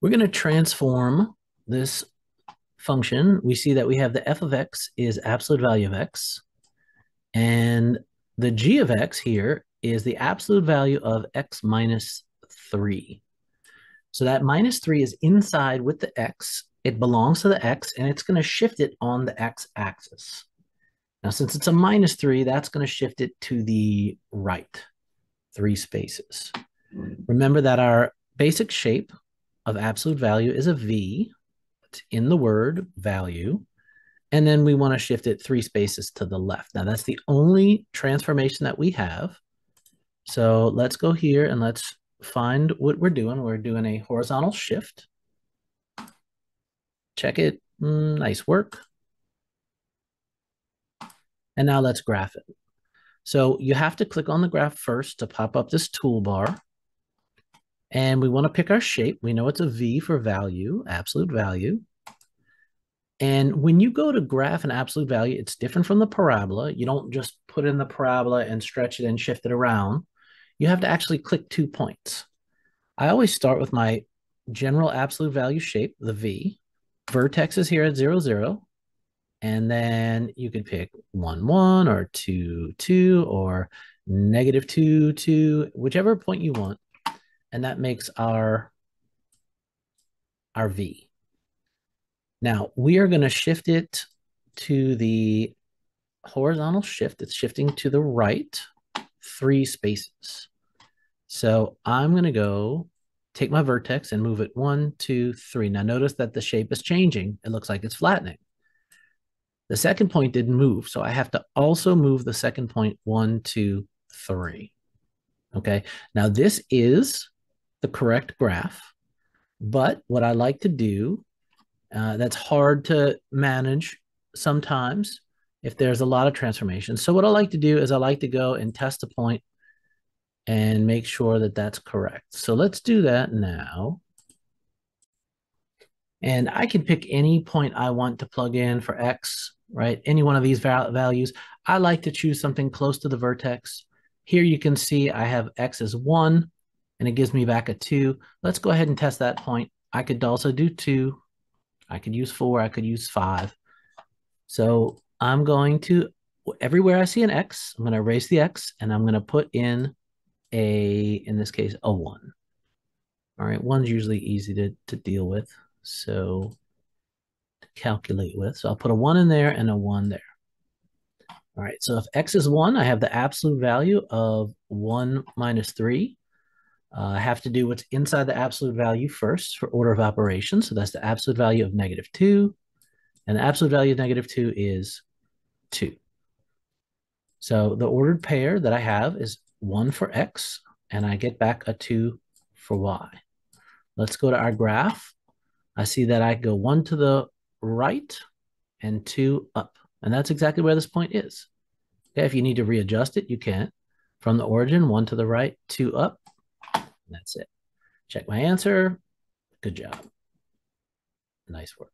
We're going to transform this function. We see that we have the f of x is absolute value of x, and the g of x here is the absolute value of x minus 3. So that minus 3 is inside with the x. It belongs to the x, and it's going to shift it on the x-axis. Now, since it's a minus 3, that's going to shift it to the right, 3 spaces. Remember that our basic shape of absolute value is a V in the word value, and then we want to shift it 3 spaces to the left. Now, that's the only transformation that we have. So let's go here and let's find what we're doing. We're doing a horizontal shift. Check it. Nice work. And now let's graph it. So you have to click on the graph first to pop up this toolbar. And we want to pick our shape. We know it's a V for value, absolute value. And when you go to graph an absolute value, it's different from the parabola. You don't just put in the parabola and stretch it and shift it around. You have to actually click 2 points. I always start with my general absolute value shape, the V. Vertex is here at 0, 0. And then you could pick 1, 1 or 2, 2 or negative 2, 2, whichever point you want. And that makes our V. Now, we are going to shift it to the horizontal shift. It's shifting to the right 3 spaces. So I'm going to go take my vertex and move it 1, 2, 3. Now, notice that the shape is changing. It looks like it's flattening. The second point didn't move, so I have to also move the second point 1, 2, 3. Okay, now this is the correct graph, but what I like to do, that's hard to manage sometimes if there's a lot of transformations. So what I like to do is I like to go and test a point and make sure that that's correct. So let's do that now. And I can pick any point I want to plug in for x, right? Any one of these values. I like to choose something close to the vertex. Here you can see I have x as 1, and it gives me back a 2. Let's go ahead and test that point. I could also do 2. I could use 4. I could use 5. So I'm going to, everywhere I see an x, I'm going to erase the x, and I'm going to put in in this case, a 1. All right, 1's usually easy to deal with. So to calculate with. So I'll put a 1 in there and a 1 there. All right, so if x is 1, I have the absolute value of 1 minus 3. I have to do what's inside the absolute value first for order of operations. So that's the absolute value of negative 2. And the absolute value of negative 2 is 2. So the ordered pair that I have is 1 for x, and I get back a 2 for y. Let's go to our graph. I see that I go 1 to the right and 2 up. And that's exactly where this point is. Okay, if you need to readjust it, you can. From the origin, 1 to the right, 2 up. And that's it. Check my answer. Good job. Nice work.